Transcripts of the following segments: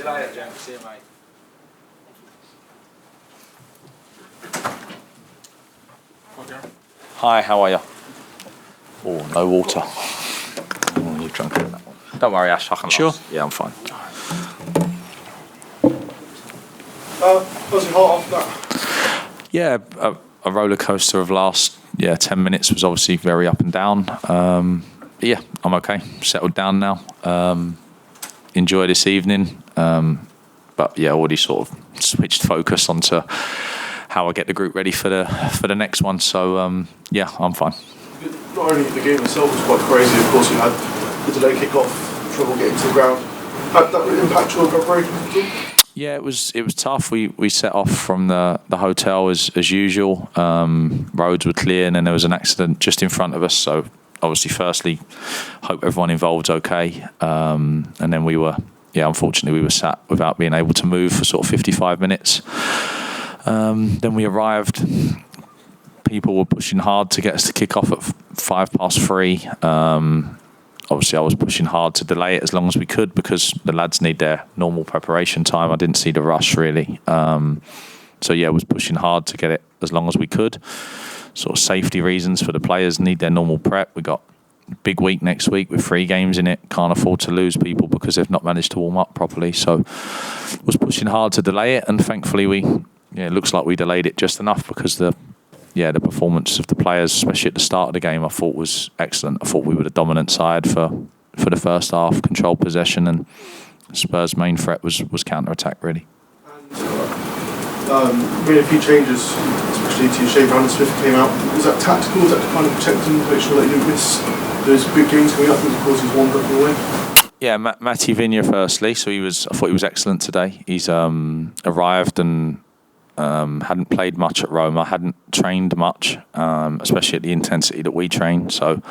you later, James. See you, mate. Hi, how are you? Oh, no water. Oh, you've drunk it. Don't worry, Ash. I can Sure? last. Yeah, I'm fine. Was it hot after that? Yeah, a roller coaster of last 10 minutes was obviously very up and down. Yeah, I'm okay. Settled down now. Enjoy this evening. But yeah, already sort of switched focus onto how I get the group ready for the next one. So yeah, I'm fine. Not only the game itself was quite crazy, of course you had the delay kickoff, trouble getting to the ground. How did that impact your preparation at all? Yeah, it was tough. We set off from the hotel as usual. Roads were clear, and then there was an accident just in front of us. So obviously, firstly, hope everyone involved's okay. And then unfortunately, we were sat without being able to move for sort of 55 minutes. Then we arrived. People were pushing hard to get us to kick off at 3:05. Obviously, I was pushing hard to delay it as long as we could because the lads need their normal preparation time. I didn't see the rush really. So yeah, I was pushing hard to get it as long as we could. Sort of safety reasons for the players need their normal prep. We got a big week next week with 3 games in it. Can't afford to lose people because they've not managed to warm up properly. So was pushing hard to delay it, and thankfully it looks like we delayed it just enough because the performance of the players, especially at the start of the game, I thought was excellent. I thought we were the dominant side for the first half, controlled possession, and Spurs' main threat was counter-attack, really. And made a few changes, especially to Shea Brown and Smith came out. Was that tactical? Was that to kind of protect them, make sure that you didn't miss those big games coming up and of course he's one drop away? Yeah, Matias Vina firstly. So I thought he was excellent today. He's arrived and hadn't played much at Roma, hadn't trained much, especially at the intensity that we train. So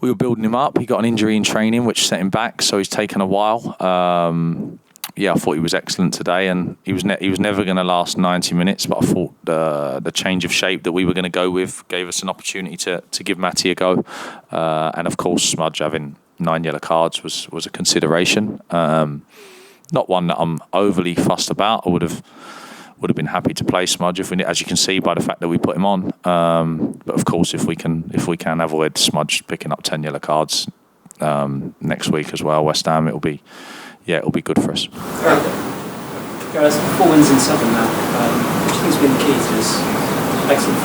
we were building him up. He got an injury in training, which set him back. So he's taken a while. I thought he was excellent today, and he was never going to last 90 minutes. But I thought the change of shape that we were going to go with gave us an opportunity to give Matias a go. And of course, Smudge having 9 yellow cards was a consideration. Not one that I'm overly fussed about. I would have been happy to play Smudge if we, as you can see by the fact that we put him on. But of course, if we can avoid Smudge picking up 10 yellow cards next week as well, West Ham, it'll be good for us. Guys, 4 wins in 7 now. What do you think's been the key to this excellent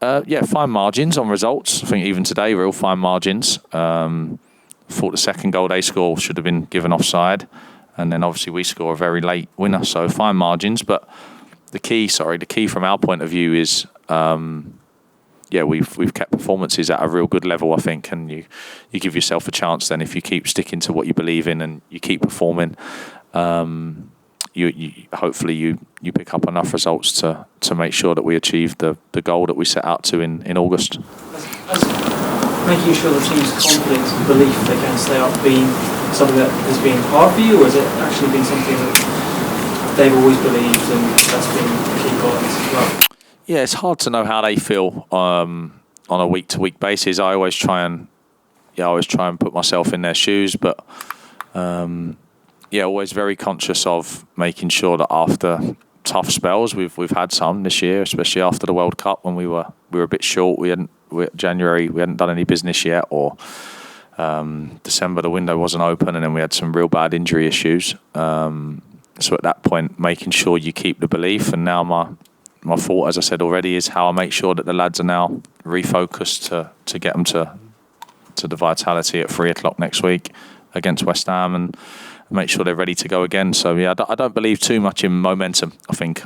form? Fine margins on results. I think even today, real fine margins. Thought the second goal they score should have been given offside. And then obviously we score a very late winner, so fine margins. But the key from our point of view is, we've kept performances at a real good level, I think, and you give yourself a chance then if you keep sticking to what you believe in and you keep performing. Hopefully you pick up enough results to make sure that we achieve the goal that we set out to in August. Making sure the team's confidence and belief they can stay up been something that has been hard for you, or has it actually been something that they've always believed and that's been the key guidance as well? Yeah, it's hard to know how they feel on a week-to-week basis. I always try and put myself in their shoes, but always very conscious of making sure that after tough spells we've had some this year, especially after the World Cup when we were a bit short. January we hadn't done any business yet, or December the window wasn't open, and then we had some real bad injury issues. So at that point, making sure you keep the belief. And now my thought, as I said already, is how I make sure that the lads are now refocused to get them to the vitality at 3:00 next week against West Ham, and make sure they're ready to go again. So I don't believe too much in momentum. I think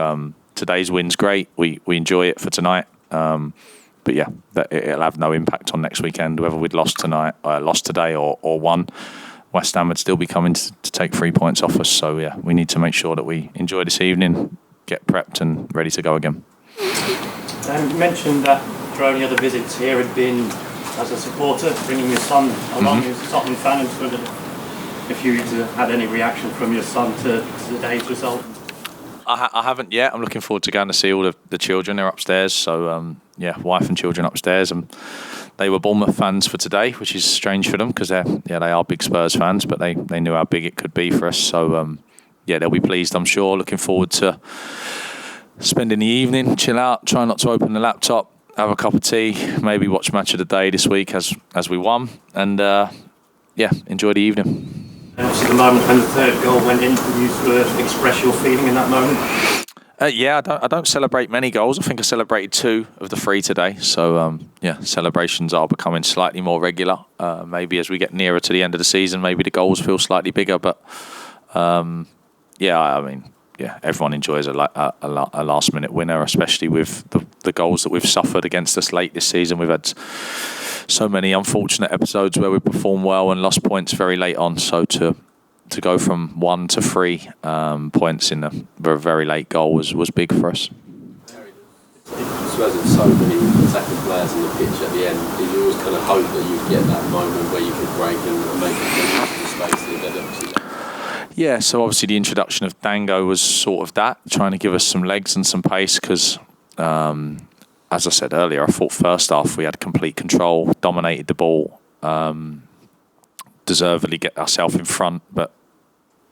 today's win's great. We enjoy it for tonight. But it'll have no impact on next weekend. Whether we'd lost today or won, West Ham would still be coming to take 3 points off us. So we need to make sure that we enjoy this evening, get prepped and ready to go again. You mentioned that your only other visits here had been as a supporter, bringing your son along as a Tottenham fan, and wondered if you had any reaction from your son to today's result. I haven't yet. I'm looking forward to going to see all the children. They're upstairs, so wife and children upstairs. And they were Bournemouth fans for today, which is strange for them because they are big Spurs fans, but they knew how big it could be for us. So yeah, they'll be pleased, I'm sure. Looking forward to spending the evening, chill out, try not to open the laptop, have a cup of tea, maybe watch match of the day this week as we won, and yeah, enjoy the evening. And obviously the moment when the third goal went in, can you sort of express your feeling in that moment? Yeah, I don't celebrate many goals. I think I celebrated 2 of the 3 today. So, yeah, celebrations are becoming slightly more regular. Maybe as we get nearer to the end of the season, maybe the goals feel slightly bigger. But, yeah, I mean, yeah, everyone enjoys a last-minute winner, especially with the goals that we've suffered against us late this season. We've had so many unfortunate episodes where we performed well and lost points very late on. So to go from 1 to 3 points in a very late goal was big for us. Spurs have so many attacking players on the pitch at the end. Did you always kind of hope that you'd get that moment where you could break and make a space? Yeah, so obviously the introduction of Dango was sort of that, trying to give us some legs and some pace because, as I said earlier, I thought first half we had complete control, dominated the ball, deservedly get ourselves in front, but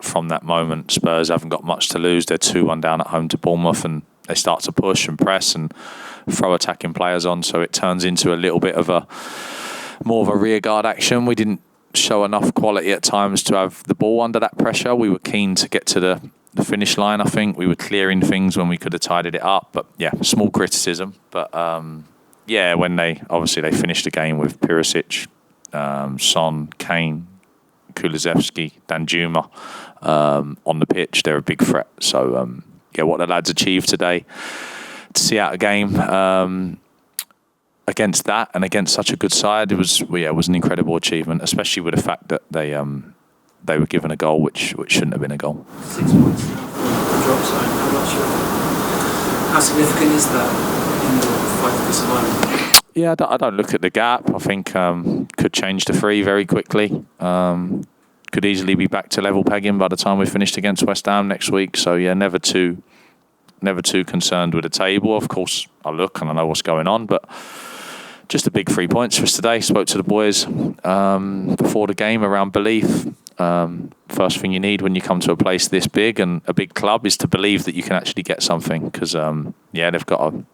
from that moment Spurs haven't got much to lose. They're 2-1 down at home to Bournemouth and they start to push and press and throw attacking players on, so it turns into a little bit of more of a rearguard action. We didn't show enough quality at times to have the ball under that pressure. We were keen to get to the finish line. I think we were clearing things when we could have tidied it up, but yeah, small criticism. But yeah, when they finished the game with Perisic, Son, Kane, Kulusevski, Danjuma on the pitch, they're a big threat. So yeah, what the lads achieved today to see out a game against that and against such a good side, it was an incredible achievement, especially with the fact that they were given a goal which shouldn't have been a goal. 6 points now from the drop zone. I'm not sure how significant is that in your fight for survival. Yeah, I don't look at the gap. I think could change to 3 very quickly. Could easily be back to level pegging by the time we finished against West Ham next week. So yeah, never too concerned with the table. Of course, I look and I know what's going on, but just a big 3 points for us today. Spoke to the boys before the game around belief. First thing you need when you come to a place this big and a big club is to believe that you can actually get something. Because yeah, they've got a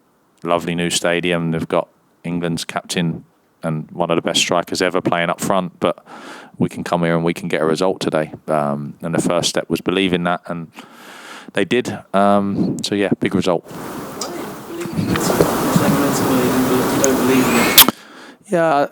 lovely new stadium. They've got England's captain and one of the best strikers ever playing up front, but we can come here and we can get a result today. And the first step was believing that, and they did. So yeah, big result. Yeah,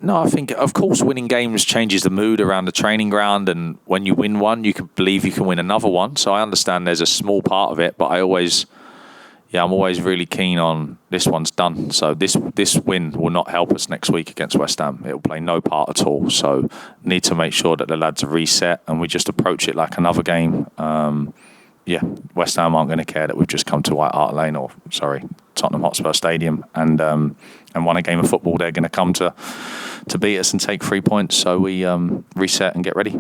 no, I think, of course, winning games changes the mood around the training ground, and when you win one, you can believe you can win another one. So I understand there's a small part of it, but I'm always really keen on this one's done. So this win will not help us next week against West Ham. It will play no part at all. So need to make sure that the lads are reset and we just approach it like another game. Yeah, West Ham aren't going to care that we've just come to Tottenham Hotspur Stadium and won a game of football. They're going to come to beat us and take 3 points. So we reset and get ready. A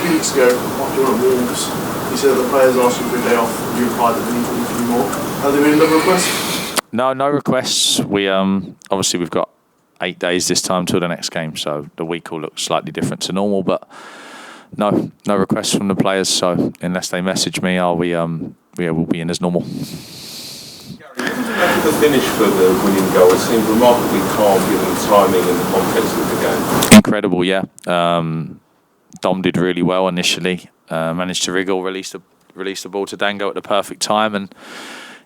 few weeks ago, after you were at Wolves, you said that the players asked you for a day off. You replied that they need a few more. Have there been another request? No requests. We obviously we've got 8 days this time till the next game, so the week will look slightly different to normal. But no requests from the players. So unless they message me, we'll be in as normal. The finish for the winning goal, it seemed remarkably calm given the timing and the context of the game. Incredible, yeah. Dom did really well initially. Managed to wriggle, release the ball to Dango at the perfect time, and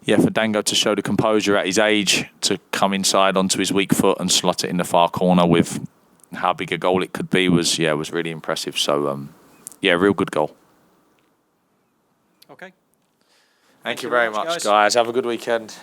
yeah, for Dango to show the composure at his age to come inside onto his weak foot and slot it in the far corner with how big a goal it could be was really impressive. So yeah, real good goal. Okay. Thank you very much, guys. Have a good weekend.